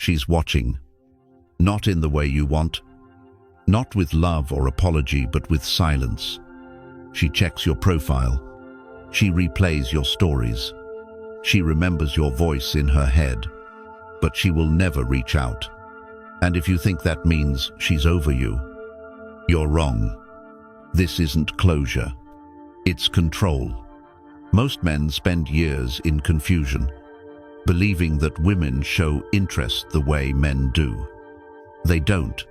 She's watching. Not in the way you want. Not with love or apology, but with silence. She checks your profile. She replays your stories. She remembers your voice in her head. But she will never reach out. And if you think that means she's over you, you're wrong. This isn't closure. It's control. Most men spend years in confusion, believing that women show interest the way men do. They don't.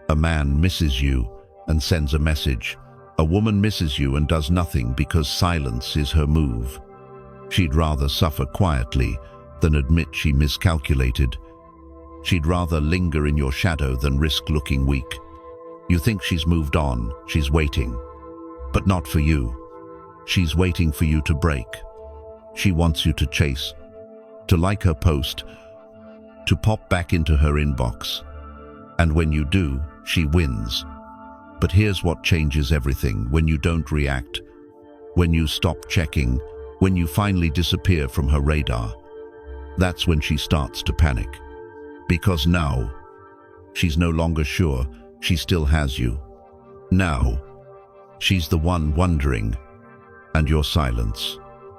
A man misses you and sends a message. A woman misses you and does nothing because silence is her move. She'd rather suffer quietly than admit she miscalculated. She'd rather linger in your shadow than risk looking weak. You think she's moved on, she's waiting. But not for you. She's waiting for you to break. She wants you to chase, to like her post, to pop back into her inbox. And when you do, she wins. But here's what changes everything: when you don't react, when you stop checking, when you finally disappear from her radar. That's when she starts to panic. Because now, she's no longer sure she still has you. Now, she's the one wondering, and your silence,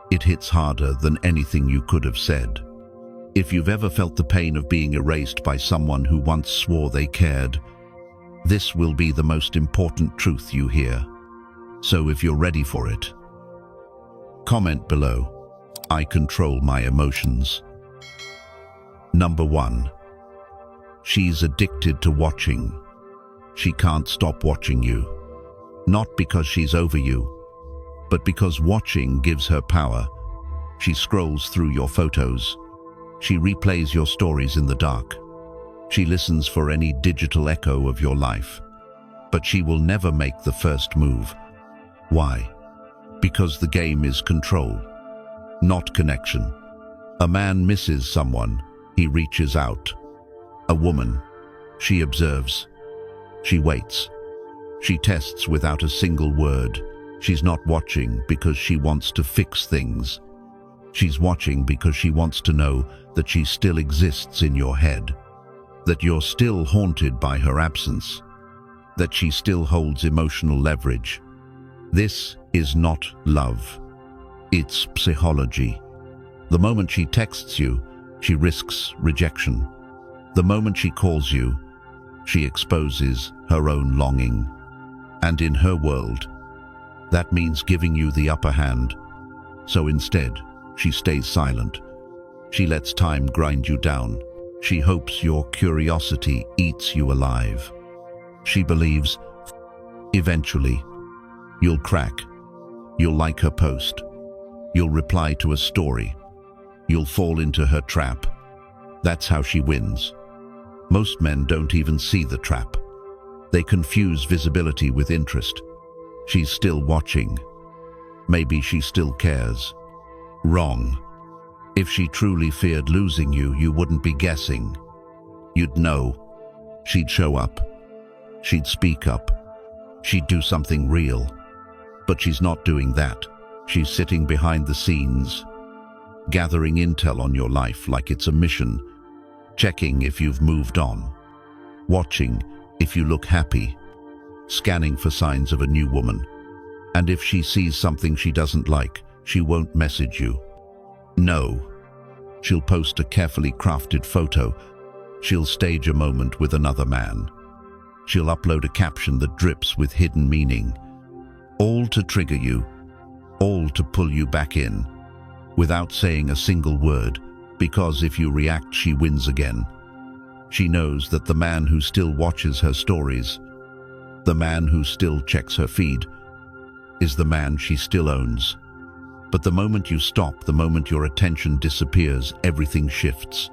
it hits harder than anything you could have said. If you've ever felt the pain of being erased by someone who once swore they cared, this will be the most important truth you hear. So if you're ready for it, comment below. I control my emotions. Number 1. She's addicted to watching. She can't stop watching you. Not because she's over you, but because watching gives her power. She scrolls through your photos. She replays your stories in the dark. She listens for any digital echo of your life. But she will never make the first move. Why? Because the game is control, not connection. A man misses someone, he reaches out. A woman, she observes. She waits. She tests without a single word. She's not watching because she wants to fix things. She's watching because she wants to know that she still exists in your head, that you're still haunted by her absence, that she still holds emotional leverage. This is not love. It's psychology. The moment she texts you, she risks rejection. The moment she calls you, she exposes her own longing. And in her world, that means giving you the upper hand. So instead, she stays silent. She lets time grind you down. She hopes your curiosity eats you alive. She believes, eventually, you'll crack. You'll like her post. You'll reply to a story. You'll fall into her trap. That's how she wins. Most men don't even see the trap. They confuse visibility with interest. She's still watching. Maybe she still cares. Wrong. If she truly feared losing you, you wouldn't be guessing. You'd know. She'd show up. She'd speak up. She'd do something real. But she's not doing that. She's sitting behind the scenes, gathering intel on your life like it's a mission, checking if you've moved on, watching if you look happy, scanning for signs of a new woman. And if she sees something she doesn't like, she won't message you. No. She'll post a carefully crafted photo. She'll stage a moment with another man. She'll upload a caption that drips with hidden meaning. All to trigger you, all to pull you back in, without saying a single word, because if you react, she wins again. She knows that the man who still watches her stories, the man who still checks her feed, is the man she still owns. But the moment you stop, the moment your attention disappears, everything shifts.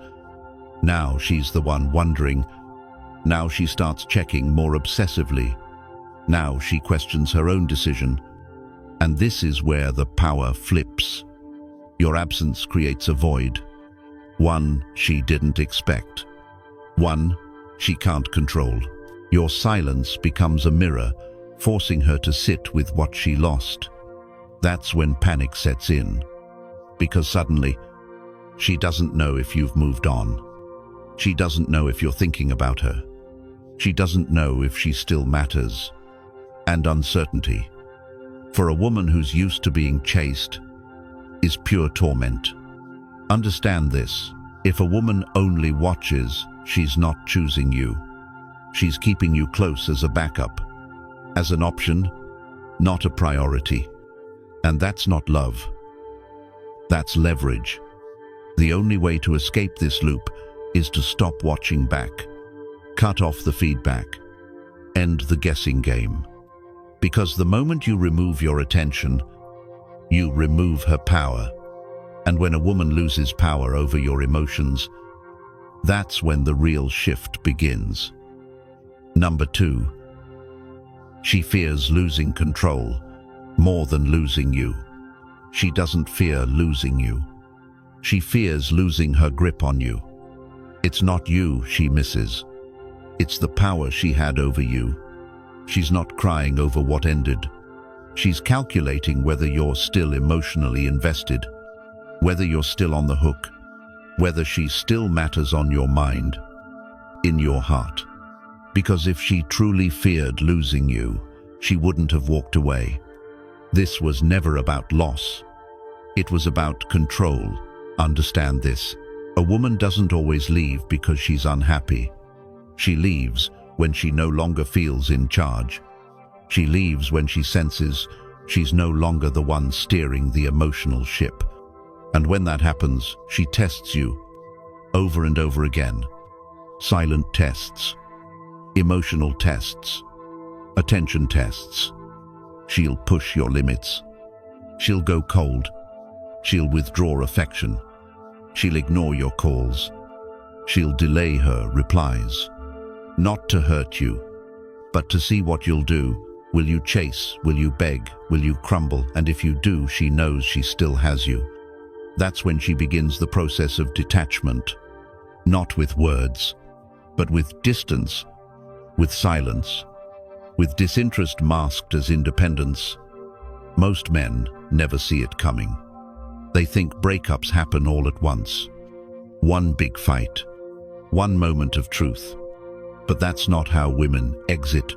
Now she's the one wondering. Now she starts checking more obsessively. Now she questions her own decision. And this is where the power flips. Your absence creates a void. One she didn't expect. One she can't control. Your silence becomes a mirror, forcing her to sit with what she lost. That's when panic sets in, because suddenly, she doesn't know if you've moved on. She doesn't know if you're thinking about her. She doesn't know if she still matters. And uncertainty, for a woman who's used to being chased, is pure torment. Understand this. If a woman only watches, she's not choosing you. She's keeping you close as a backup, as an option, not a priority. And that's not love. That's leverage. The only way to escape this loop is to stop watching back, cut off the feedback, end the guessing game. Because the moment you remove your attention, you remove her power. And when a woman loses power over your emotions, that's when the real shift begins. Number 2, she fears losing control more than losing you. She doesn't fear losing you. She fears losing her grip on you. It's not you she misses. It's the power she had over you. She's not crying over what ended. She's calculating whether you're still emotionally invested, whether you're still on the hook, whether she still matters on your mind, in your heart. Because if she truly feared losing you, she wouldn't have walked away. This was never about loss. It was about control. Understand this. A woman doesn't always leave because she's unhappy. She leaves when she no longer feels in charge. She leaves when she senses she's no longer the one steering the emotional ship. And when that happens, she tests you over and over again. Silent tests, emotional tests, attention tests. She'll push your limits. She'll go cold. She'll withdraw affection. She'll ignore your calls. She'll delay her replies. Not to hurt you, but to see what you'll do. Will you chase? Will you beg? Will you crumble? And if you do, she knows she still has you. That's when she begins the process of detachment. Not with words, but with distance, with silence, with disinterest masked as independence. Most men never see it coming. They think breakups happen all at once. One big fight, one moment of truth. But that's not how women exit.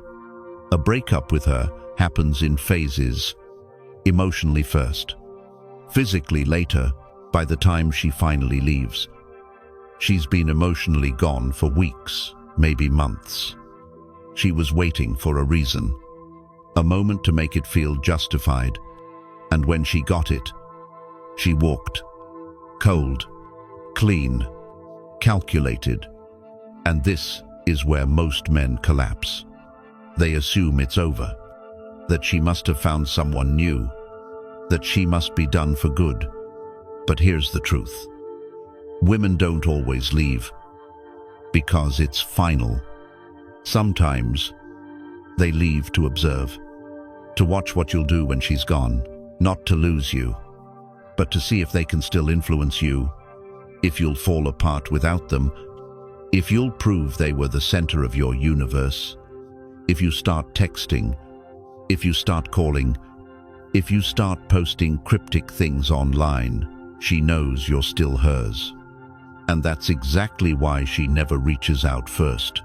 A breakup with her happens in phases. Emotionally first, physically later. By the time she finally leaves, she's been emotionally gone for weeks, maybe months. She was waiting for a reason, a moment to make it feel justified. And when she got it, she walked, cold, clean, calculated. And this is where most men collapse. They assume it's over, that she must have found someone new, that she must be done for good. But here's the truth. Women don't always leave because it's final. Sometimes they leave to observe, to watch what you'll do when she's gone, not to lose you, but to see if they can still influence you, if you'll fall apart without them, if you'll prove they were the center of your universe, if you start texting, if you start calling, if you start posting cryptic things online. She knows you're still hers. And that's exactly why she never reaches out first.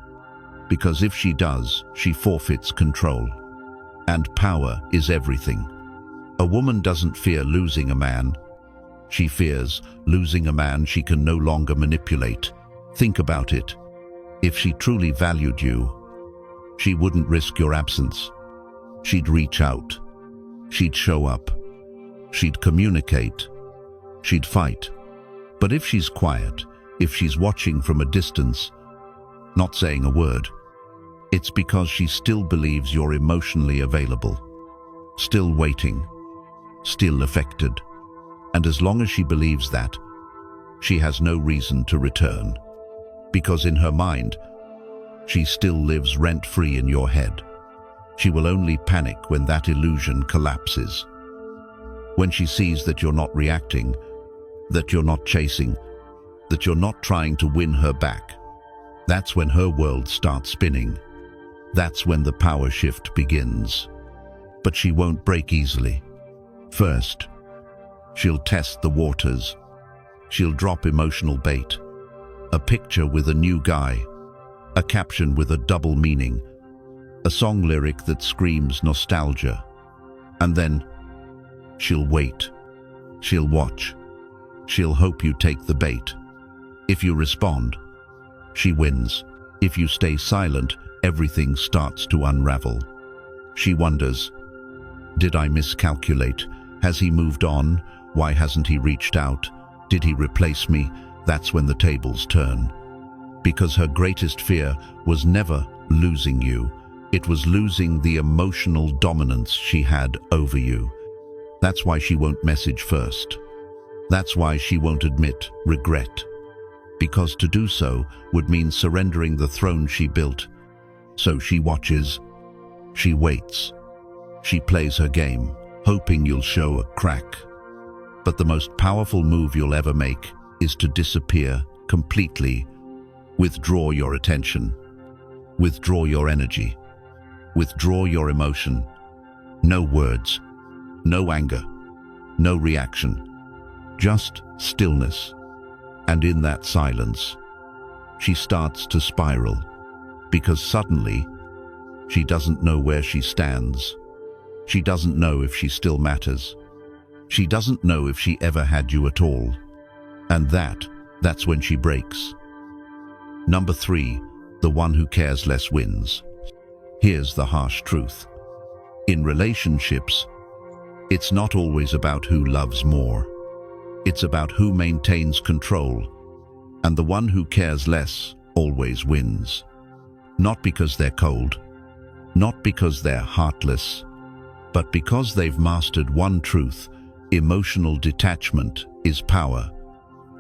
Because if she does, she forfeits control. And power is everything. A woman doesn't fear losing a man. She fears losing a man she can no longer manipulate. Think about it. If she truly valued you, she wouldn't risk your absence. She'd reach out. She'd show up. She'd communicate. She'd fight. But if she's quiet, if she's watching from a distance, not saying a word, it's because she still believes you're emotionally available, still waiting, still affected. And as long as she believes that, she has no reason to return. Because in her mind, she still lives rent-free in your head. She will only panic when that illusion collapses. When she sees that you're not reacting, that you're not chasing, that you're not trying to win her back, that's when her world starts spinning. That's when the power shift begins. But she won't break easily. First, she'll test the waters. She'll drop emotional bait. A picture with a new guy, a caption with a double meaning, a song lyric that screams nostalgia. And then she'll wait, she'll watch, she'll hope you take the bait. If you respond, she wins. If you stay silent, everything starts to unravel. She wonders, did I miscalculate? Has he moved on? Why hasn't he reached out? Did he replace me? That's when the tables turn. Because her greatest fear was never losing you. It was losing the emotional dominance she had over you. That's why she won't message first. That's why she won't admit regret. Because to do so would mean surrendering the throne she built. So she watches, she waits, she plays her game, hoping you'll show a crack. But the most powerful move you'll ever make is to disappear completely. Withdraw your attention, withdraw your energy, withdraw your emotion. No words, no anger, no reaction, just stillness. And in that silence, she starts to spiral, because suddenly, she doesn't know where she stands. She doesn't know if she still matters. She doesn't know if she ever had you at all. And that's when she breaks. Number 3, the one who cares less wins. Here's the harsh truth. In relationships, it's not always about who loves more. It's about who maintains control. And the one who cares less always wins. Not because they're cold, not because they're heartless, but because they've mastered one truth: emotional detachment is power.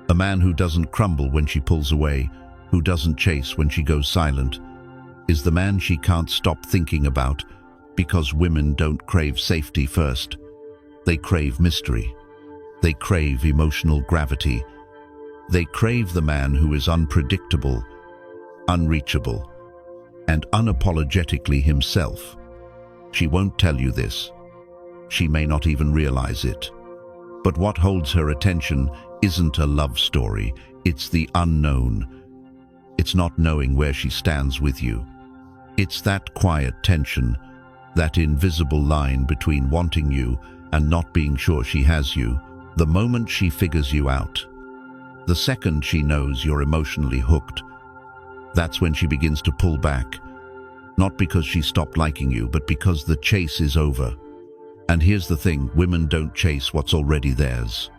A man who doesn't crumble when she pulls away, who doesn't chase when she goes silent, is the man she can't stop thinking about, because women don't crave safety first. They crave mystery. They crave emotional gravity. They crave the man who is unpredictable, unreachable, and unapologetically himself. She won't tell you this. She may not even realize it. But what holds her attention isn't a love story, it's the unknown. It's not knowing where she stands with you. It's that quiet tension, that invisible line between wanting you and not being sure she has you. The moment she figures you out, the second she knows you're emotionally hooked, that's when she begins to pull back. Not because she stopped liking you, but because the chase is over. And here's the thing, women don't chase what's already theirs.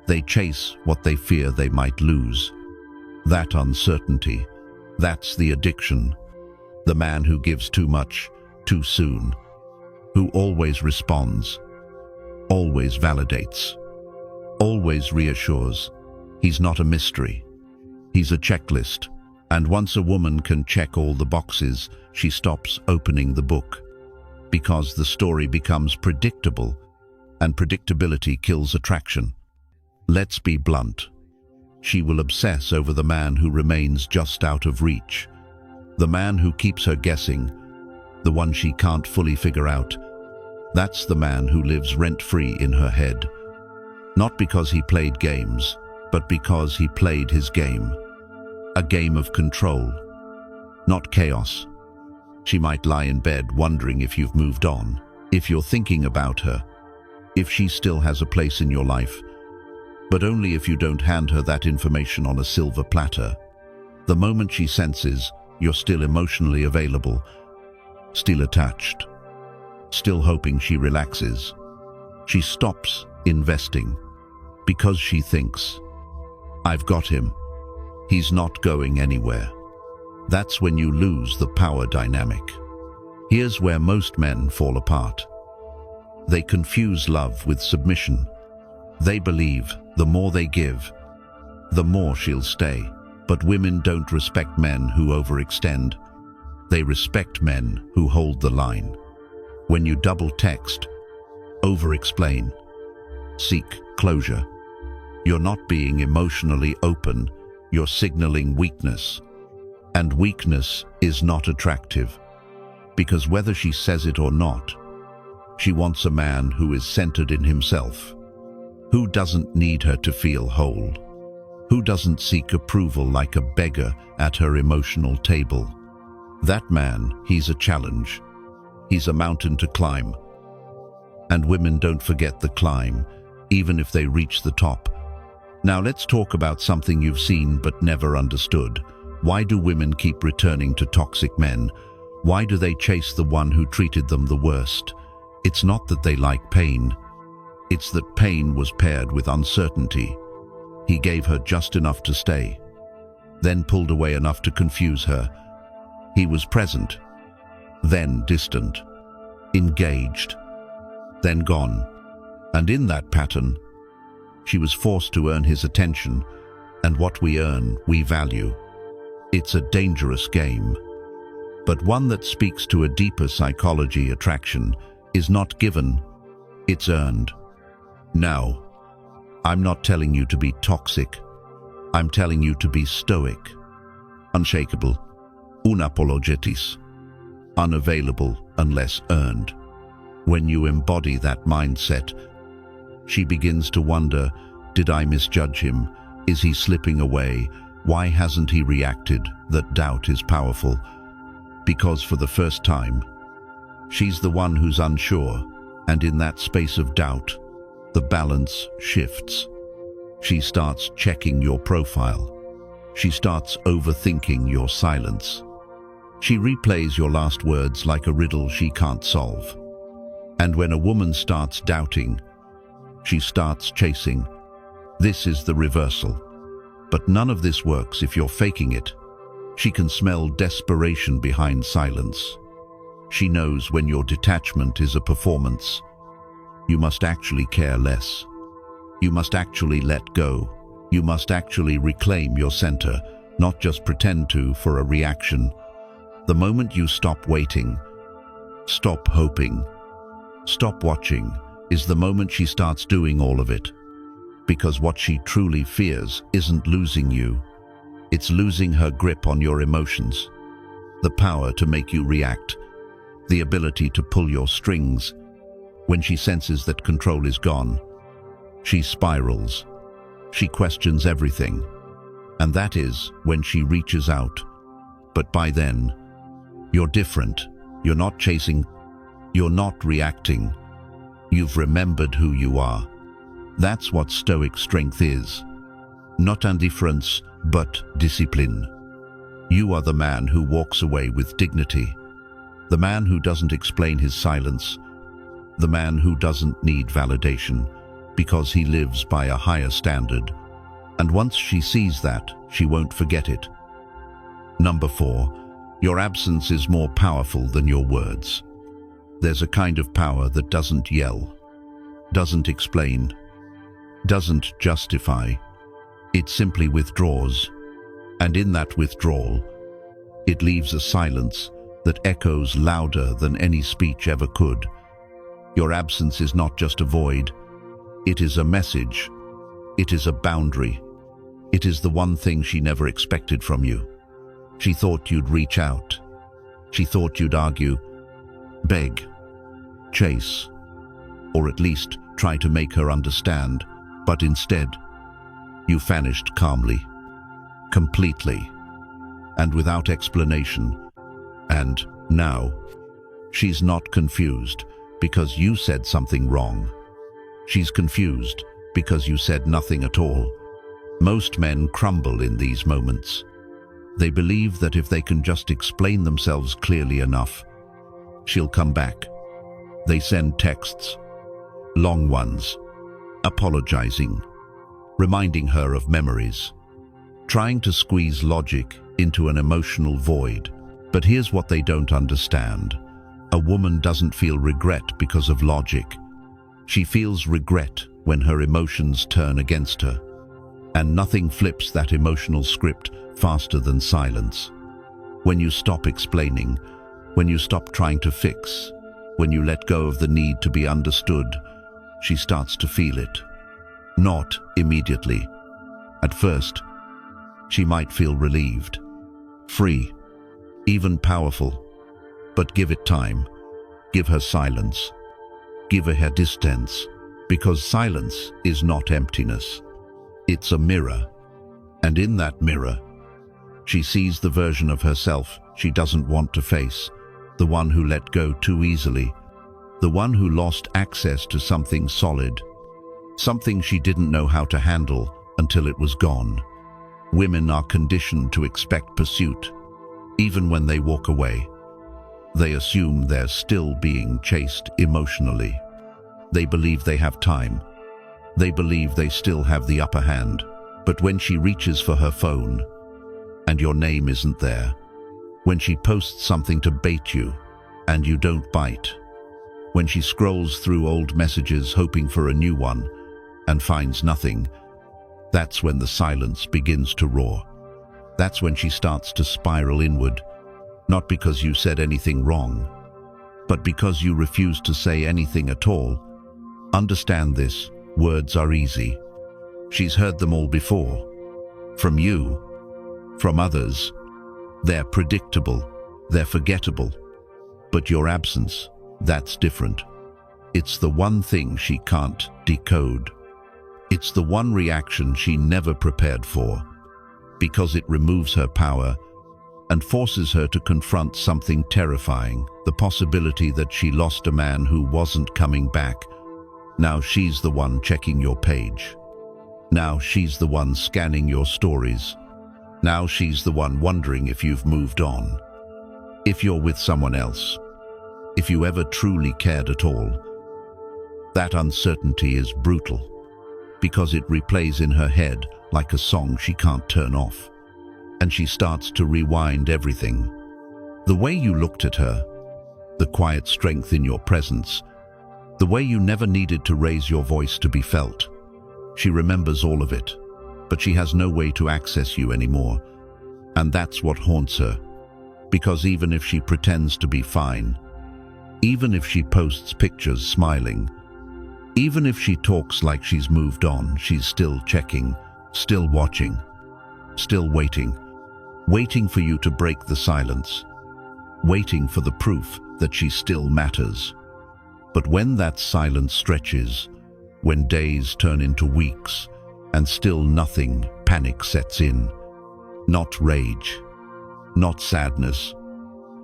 They chase what they fear they might lose. That uncertainty, that's the addiction. The man who gives too much, too soon. Who always responds, always validates, always reassures. He's not a mystery. He's a checklist. And once a woman can check all the boxes, she stops opening the book. Because the story becomes predictable, and predictability kills attraction. Let's be blunt. She will obsess over the man who remains just out of reach. The man who keeps her guessing, the one she can't fully figure out. That's the man who lives rent-free in her head. Not because he played games, but because he played his game. A game of control, not chaos. She might lie in bed wondering if you've moved on, if you're thinking about her, if she still has a place in your life, but only if you don't hand her that information on a silver platter. The moment she senses you're still emotionally available, still attached, still hoping she relaxes, she stops investing because she thinks, I've got him. He's not going anywhere. That's when you lose the power dynamic. Here's where most men fall apart. They confuse love with submission. They believe the more they give, the more she'll stay. But women don't respect men who overextend. They respect men who hold the line. When you double text, over-explain, seek closure, you're not being emotionally open, you're signaling weakness. And weakness is not attractive, because whether she says it or not, she wants a man who is centered in himself, who doesn't need her to feel whole, Who doesn't seek approval like a beggar at her emotional table? That man, he's a challenge. He's a mountain to climb. And women don't forget the climb, even if they reach the top. Now let's talk about something you've seen but never understood. Why do women keep returning to toxic men? Why do they chase the one who treated them the worst? It's not that they like pain. It's that pain was paired with uncertainty. He gave her just enough to stay, then pulled away enough to confuse her. He was present, then distant, engaged, then gone. And in that pattern, she was forced to earn his attention, and what we earn, we value. It's a dangerous game, but one that speaks to a deeper psychology. Attraction is not given, it's earned. Now, I'm not telling you to be toxic. I'm telling you to be stoic, unshakable, unapologetis, unavailable unless earned. When you embody that mindset, she begins to wonder, did I misjudge him? Is he slipping away? Why hasn't he reacted? That doubt is powerful, because for the first time, she's the one who's unsure, and in that space of doubt, the balance shifts. She starts checking your profile. She starts overthinking your silence. She replays your last words like a riddle she can't solve. And when a woman starts doubting, she starts chasing. This is the reversal. But none of this works if you're faking it. She can smell desperation behind silence. She knows when your detachment is a performance. You must actually care less. You must actually let go. You must actually reclaim your center, not just pretend to for a reaction. The moment you stop waiting, stop hoping, stop watching, is the moment she starts doing all of it. Because what she truly fears isn't losing you. It's losing her grip on your emotions, the power to make you react, the ability to pull your strings. When she senses that control is gone, she spirals. She questions everything. And that is when she reaches out. But by then, you're different. You're not chasing. You're not reacting. You've remembered who you are. That's what stoic strength is. Not indifference, but discipline. You are the man who walks away with dignity. The man who doesn't explain his silence. The man who doesn't need validation, because he lives by a higher standard. And once she sees that, she won't forget it. Number 4, your absence is more powerful than your words. There's a kind of power that doesn't yell, doesn't explain, doesn't justify. It simply withdraws. And in that withdrawal, it leaves a silence that echoes louder than any speech ever could. Your absence is not just a void. It is a message. It is a boundary. It is the one thing she never expected from you. She thought you'd reach out. She thought you'd argue, beg, chase, or at least try to make her understand. But instead, you vanished calmly, completely, and without explanation. And now, she's not confused because you said something wrong. She's confused because you said nothing at all. Most men crumble in these moments. They believe that if they can just explain themselves clearly enough, she'll come back. They send texts, long ones, apologizing, reminding her of memories, trying to squeeze logic into an emotional void. But here's what they don't understand. A woman doesn't feel regret because of logic. She feels regret when her emotions turn against her. And nothing flips that emotional script faster than silence. When you stop explaining, when you stop trying to fix, when you let go of the need to be understood, she starts to feel it. Not immediately. At first, she might feel relieved, free, even powerful. But give it time. Give her silence. Give her distance. Because silence is not emptiness. It's a mirror. And in that mirror, she sees the version of herself she doesn't want to face, the one who let go too easily, the one who lost access to something solid, something she didn't know how to handle until it was gone. Women are conditioned to expect pursuit, even when they walk away. They assume they're still being chased emotionally. They believe they have time. They believe they still have the upper hand. But when she reaches for her phone, and your name isn't there, when she posts something to bait you, and you don't bite, when she scrolls through old messages hoping for a new one, and finds nothing, that's when the silence begins to roar. That's when she starts to spiral inward, not because you said anything wrong, but because you refuse to say anything at all. Understand this, words are easy. She's heard them all before. From you, from others. They're predictable, they're forgettable. But your absence, that's different. It's the one thing she can't decode. It's the one reaction she never prepared for, because it removes her power and forces her to confront something terrifying, the possibility that she lost a man who wasn't coming back. Now she's the one checking your page. Now she's the one scanning your stories. Now she's the one wondering if you've moved on, if you're with someone else, if you ever truly cared at all. That uncertainty is brutal, because it replays in her head like a song she can't turn off. And she starts to rewind everything. The way you looked at her, the quiet strength in your presence, the way you never needed to raise your voice to be felt. She remembers all of it, but she has no way to access you anymore. And that's what haunts her, because even if she pretends to be fine, even if she posts pictures smiling, even if she talks like she's moved on, she's still checking, still watching, still waiting for you to break the silence, waiting for the proof that she still matters. But when that silence stretches, when days turn into weeks, and still nothing, panic sets in. Not rage, not sadness,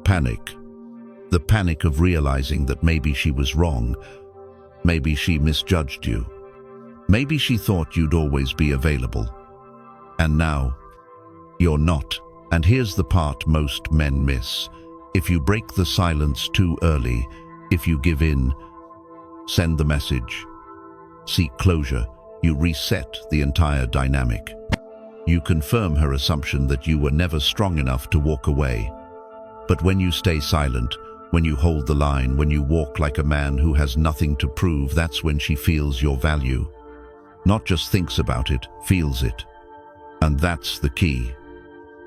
panic. The panic of realizing that maybe she was wrong, maybe she misjudged you, maybe she thought you'd always be available. And now, you're not. And here's the part most men miss. If you break the silence too early, if you give in, send the message, seek closure, you reset the entire dynamic. You confirm her assumption that you were never strong enough to walk away. But when you stay silent, when you hold the line, when you walk like a man who has nothing to prove, that's when she feels your value. Not just thinks about it, feels it. And that's the key.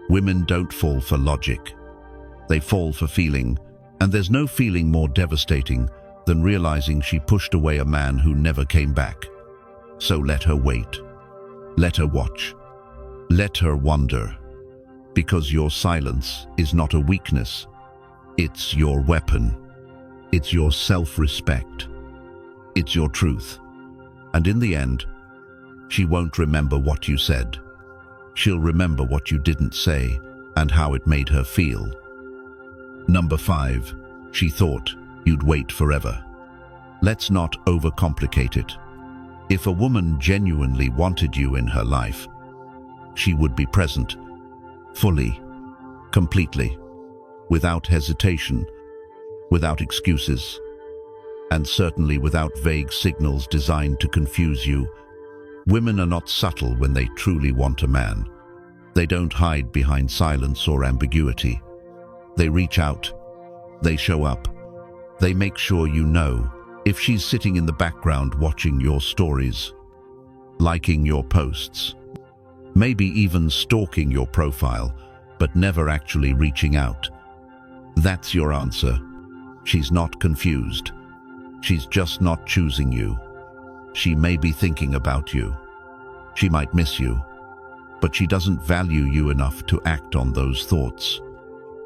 Women don't fall for logic. They fall for feeling, and there's no feeling more devastating than realizing she pushed away a man who never came back. So let her wait. Let her watch. Let her wonder. Because your silence is not a weakness. It's your weapon. It's your self-respect. It's your truth. And in the end, she won't remember what you said. She'll remember what you didn't say and how it made her feel. Number 5, she thought you'd wait forever. Let's not overcomplicate it. If a woman genuinely wanted you in her life, she would be present, fully, completely, without hesitation, without excuses, and certainly without vague signals designed to confuse you. Women are not subtle when they truly want a man. They don't hide behind silence or ambiguity. They reach out. They show up. They make sure you know. If she's sitting in the background watching your stories, liking your posts, maybe even stalking your profile, but never actually reaching out, that's your answer. She's not confused. She's just not choosing you. She may be thinking about you. She might miss you, but she doesn't value you enough to act on those thoughts.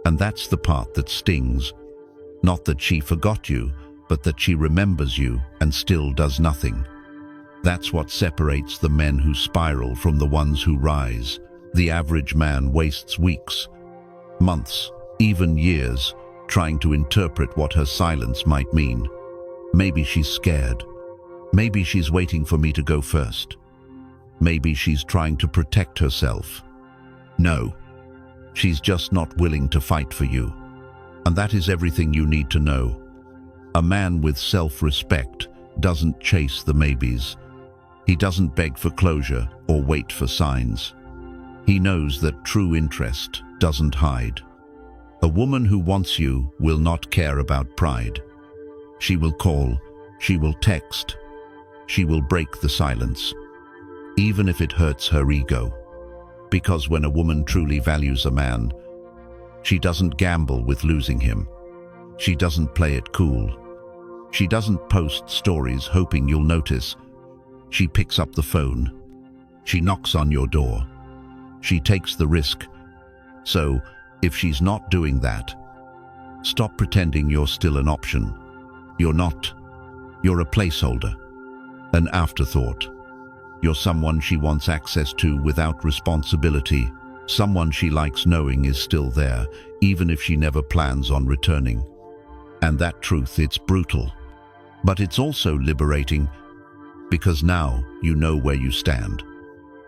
And that's the part that stings. Not that she forgot you, but that she remembers you and still does nothing. That's what separates the men who spiral from the ones who rise. The average man wastes weeks, months, even years, trying to interpret what her silence might mean. Maybe she's scared. Maybe she's waiting for me to go first. Maybe she's trying to protect herself. No, she's just not willing to fight for you. And that is everything you need to know. A man with self-respect doesn't chase the maybes. He doesn't beg for closure or wait for signs. He knows that true interest doesn't hide. A woman who wants you will not care about pride. She will call, she will text, she will break the silence, even if it hurts her ego. Because when a woman truly values a man, she doesn't gamble with losing him. She doesn't play it cool. She doesn't post stories hoping you'll notice. She picks up the phone. She knocks on your door. She takes the risk. So, if she's not doing that, stop pretending you're still an option. You're not. You're a placeholder, an afterthought. You're someone she wants access to without responsibility, someone she likes knowing is still there, even if she never plans on returning. And that truth, it's brutal. But it's also liberating, because now you know where you stand.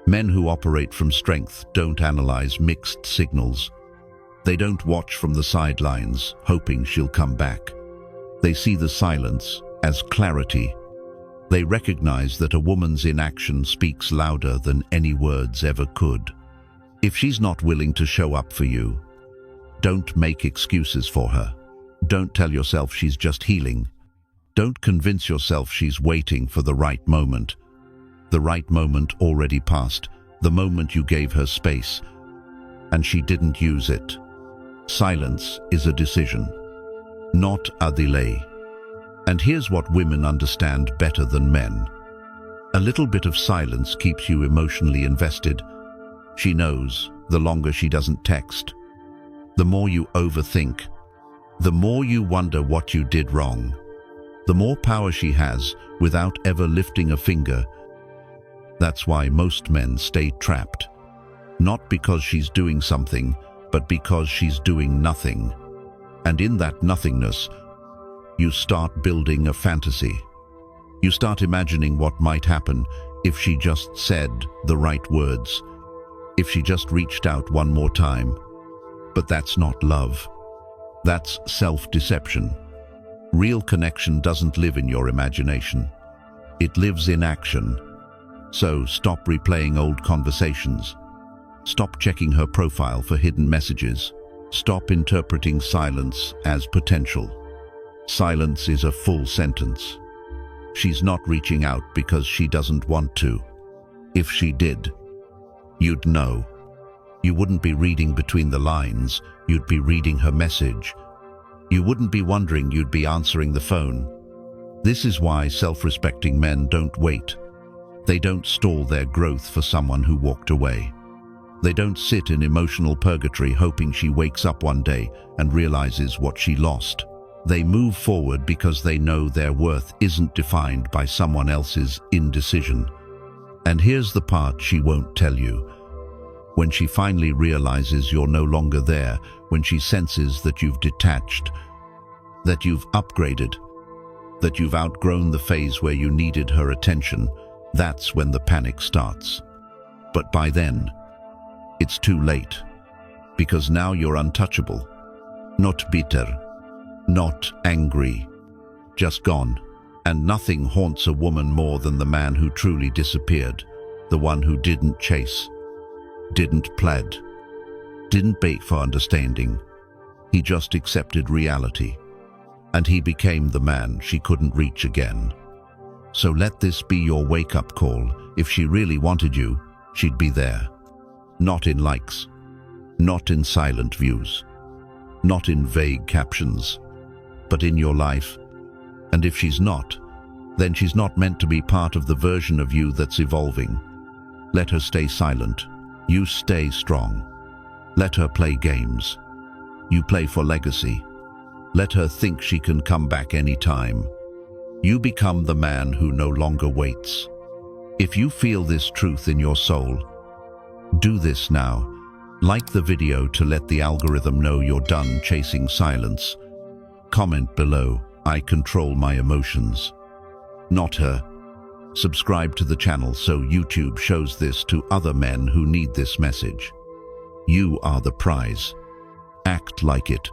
Men who operate from strength don't analyze mixed signals. They don't watch from the sidelines, hoping she'll come back. They see the silence as clarity. They recognize that a woman's inaction speaks louder than any words ever could. If she's not willing to show up for you, don't make excuses for her. Don't tell yourself she's just healing. Don't convince yourself she's waiting for the right moment. The right moment already passed, the moment you gave her space, and she didn't use it. Silence is a decision, not a delay. And here's what women understand better than men. A little bit of silence keeps you emotionally invested. She knows the longer she doesn't text, the more you overthink, the more you wonder what you did wrong, the more power she has without ever lifting a finger. That's why most men stay trapped. Not because she's doing something, but because she's doing nothing. And in that nothingness, you start building a fantasy. You start imagining what might happen if she just said the right words, if she just reached out one more time. But that's not love. That's self-deception. Real connection doesn't live in your imagination. It lives in action. So stop replaying old conversations. Stop checking her profile for hidden messages. Stop interpreting silence as potential. Silence is a full sentence. She's not reaching out because she doesn't want to. If she did, you'd know. You wouldn't be reading between the lines, you'd be reading her message. You wouldn't be wondering, you'd be answering the phone. This is why self-respecting men don't wait. They don't stall their growth for someone who walked away. They don't sit in emotional purgatory hoping she wakes up one day and realizes what she lost. They move forward because they know their worth isn't defined by someone else's indecision. And here's the part she won't tell you. When she finally realizes you're no longer there, when she senses that you've detached, that you've upgraded, that you've outgrown the phase where you needed her attention, that's when the panic starts. But by then, it's too late, because now you're untouchable, not bitter, not angry, just gone. And nothing haunts a woman more than the man who truly disappeared, the one who didn't chase, didn't plead, didn't beg for understanding. He just accepted reality, and he became the man she couldn't reach again. So let this be your wake-up call. If she really wanted you, she'd be there. Not in likes, not in silent views, not in vague captions, but in your life. And if she's not, then she's not meant to be part of the version of you that's evolving. Let her stay silent. You stay strong. Let her play games. You play for legacy. Let her think she can come back anytime. You become the man who no longer waits. If you feel this truth in your soul, Do this now. Like the video to let the algorithm know you're done chasing silence. Comment below, "I control my emotions." Not her. Subscribe to the channel so YouTube shows this to other men who need this message. You are the prize. Act like it.